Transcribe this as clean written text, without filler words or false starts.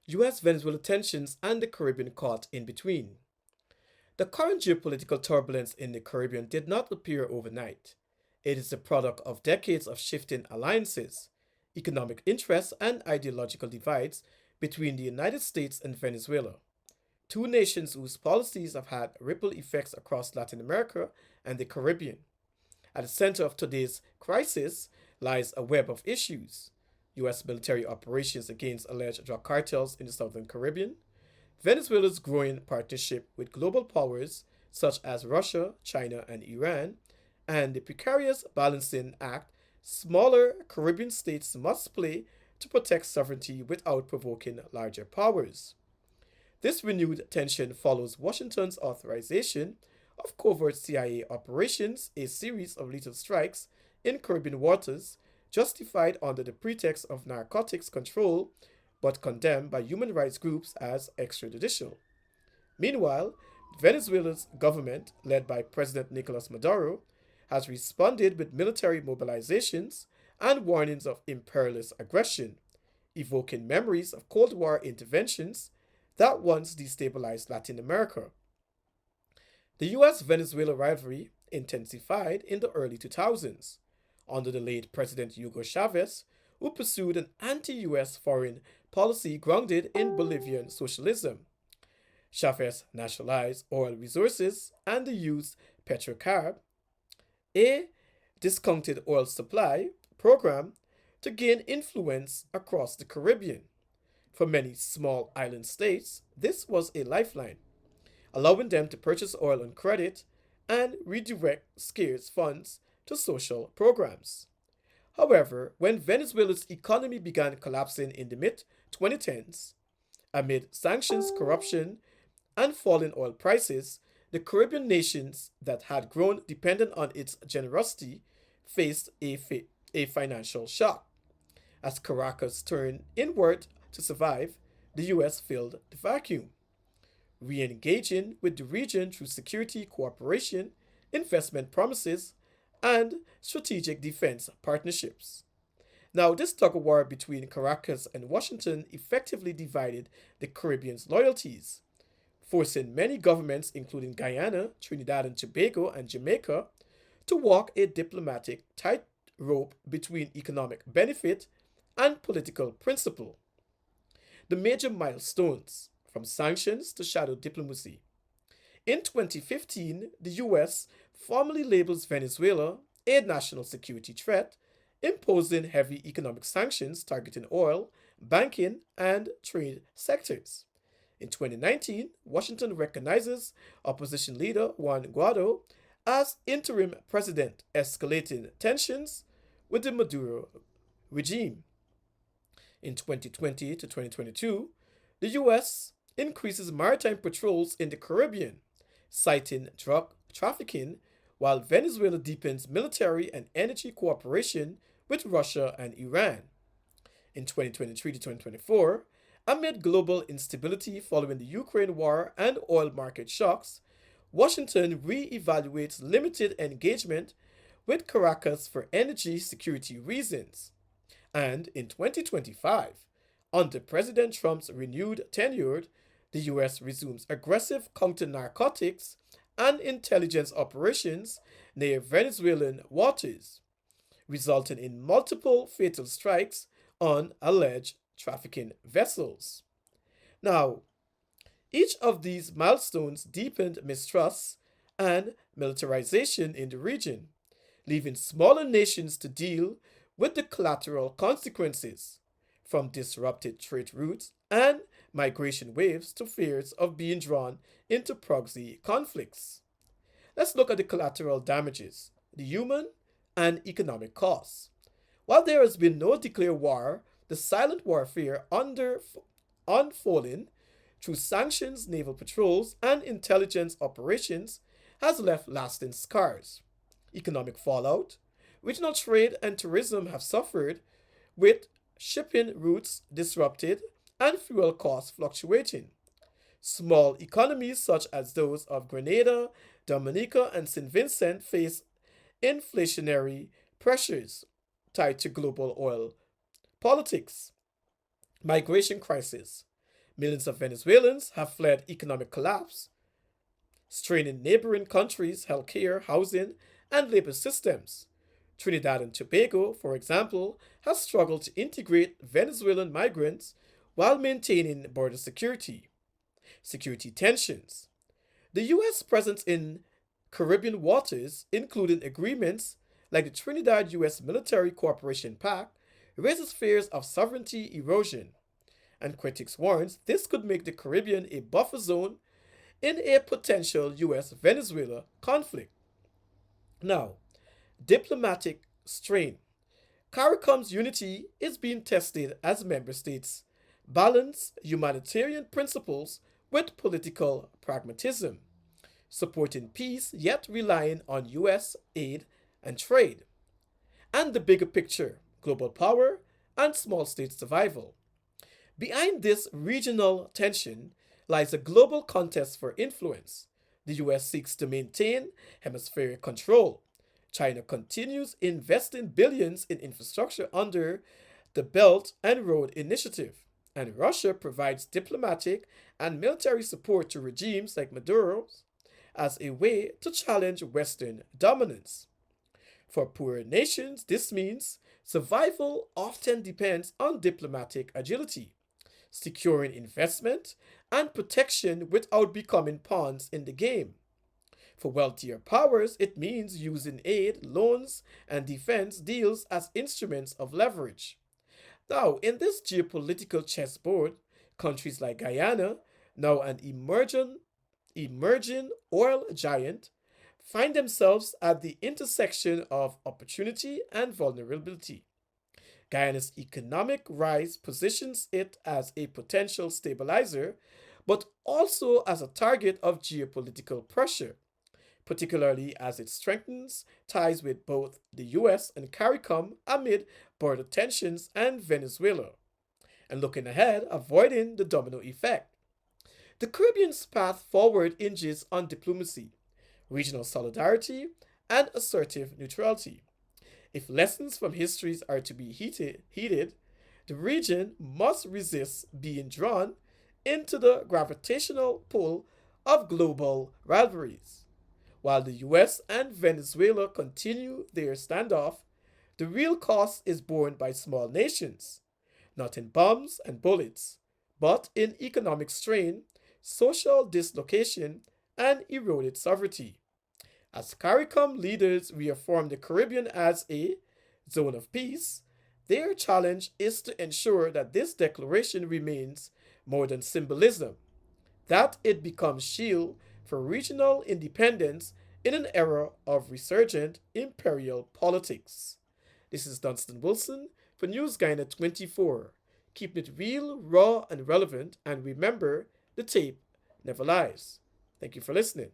US-Venezuela tensions and the Caribbean caught in between. The current geopolitical turbulence in the Caribbean did not appear overnight. It is the product of decades of shifting alliances, economic interests, and ideological divides between the United States and Venezuela, two nations whose policies have had ripple effects across Latin America and the Caribbean. At the center of today's crisis lies a web of issues: U.S. military operations against alleged drug cartels in the southern Caribbean, Venezuela's growing partnership with global powers such as Russia, China, and Iran, and the precarious balancing act smaller Caribbean states must play to protect sovereignty without provoking larger powers. This renewed tension follows Washington's authorization of covert CIA operations, a series of lethal strikes in Caribbean waters, justified under the pretext of narcotics control but condemned by human rights groups as extrajudicial. Meanwhile, Venezuela's government, led by President Nicolas Maduro, has responded with military mobilizations and warnings of imperialist aggression, evoking memories of Cold War interventions that once destabilized Latin America. The US Venezuela rivalry intensified in the early 2000s under the late President Hugo Chavez, who pursued an anti US foreign policy grounded in Bolivian socialism. Chavez nationalized oil resources and used Petrocarb, a discounted oil supply program, to gain influence across the Caribbean. For many small island states, this was a lifeline, allowing them to purchase oil on credit and redirect scarce funds to social programs. However, when Venezuela's economy began collapsing in the mid 2010s, amid sanctions, corruption, and falling oil prices, the Caribbean nations that had grown dependent on its generosity faced a financial shock. As Caracas turned inward to survive, the US filled the vacuum, re engaging with the region through security cooperation, investment promises, and strategic defense partnerships. Now, this tug of war between Caracas and Washington effectively divided the Caribbean's loyalties, forcing many governments, including Guyana, Trinidad and Tobago, and Jamaica, to walk a diplomatic tightrope between economic benefit and political principle. The major milestones, from sanctions to shadow diplomacy. In 2015, the US formally labels Venezuela a national security threat, imposing heavy economic sanctions targeting oil, banking, and trade sectors. In 2019, Washington recognizes opposition leader Juan Guaido as interim president, escalating tensions with the Maduro regime. In 2020 to 2022, the US increases maritime patrols in the Caribbean, citing drug trafficking, while Venezuela deepens military and energy cooperation with Russia and Iran. In 2023 to 2024, amid global instability following the Ukraine war and oil market shocks, Washington re-evaluates limited engagement with Caracas for energy security reasons. And in 2025, under President Trump's renewed tenure, the US resumes aggressive counter narcotics and intelligence operations near Venezuelan waters, resulting in multiple fatal strikes on alleged trafficking vessels. Now, each of these milestones deepened mistrust and militarization in the region, leaving smaller nations to deal with the collateral consequences, from disrupted trade routes and migration waves to fears of being drawn into proxy conflicts. Let's look at the collateral damages, the human and economic costs. While there has been no declared war, the silent warfare unfolding through sanctions, naval patrols, and intelligence operations has left lasting scars. Economic fallout, regional trade and tourism have suffered, with shipping routes disrupted and fuel costs fluctuating. Small economies such as those of Grenada, Dominica, and St. Vincent face inflationary pressures tied to global oil politics, migration crisis. Millions of Venezuelans have fled economic collapse, straining neighboring countries' healthcare, housing, and labor systems. Trinidad and Tobago, for example, has struggled to integrate Venezuelan migrants while maintaining border security tensions. The U.S. presence in Caribbean waters, including agreements like the Trinidad U.S. Military Cooperation Pact, raises fears of sovereignty erosion, and critics warns this could make the Caribbean a buffer zone in a potential U.S. Venezuela conflict. Now, diplomatic strain. CARICOM's unity is being tested as member states balance humanitarian principles with political pragmatism, supporting peace yet relying on U.S. aid and trade, and the bigger picture global power and small state survival. Behind this regional tension lies a global contest for influence. The US seeks to maintain hemispheric control. China continues investing billions in infrastructure under the Belt and Road Initiative, and Russia provides diplomatic and military support to regimes like Maduro's as a way to challenge Western dominance. For poorer nations, this means survival often depends on diplomatic agility, securing investment and protection without becoming pawns in the game. For wealthier powers, it means using aid, loans, and defense deals as instruments of leverage. Now, in this geopolitical chessboard, countries like Guyana, now an emerging oil giant, find themselves at the intersection of opportunity and vulnerability. Guyana's economic rise positions it as a potential stabilizer, but also as a target of geopolitical pressure, particularly as it strengthens ties with both the US and CARICOM amid border tensions and Venezuela, and looking ahead, avoiding the domino effect. The Caribbean's path forward hinges on diplomacy, regional solidarity, and assertive neutrality. If lessons from histories are to be heeded, the region must resist being drawn into the gravitational pull of global rivalries. While the US and Venezuela continue their standoff, the real cost is borne by small nations, not in bombs and bullets, but in economic strain, social dislocation, and eroded sovereignty. As CARICOM leaders reaffirm the Caribbean as a zone of peace, their challenge is to ensure that this declaration remains more than symbolism, that it becomes shield for regional independence in an era of resurgent imperial politics. This is Dunstan Wilson for News Guyana 24. Keep it real, raw, and relevant, and remember, the tape never lies. Thank you for listening.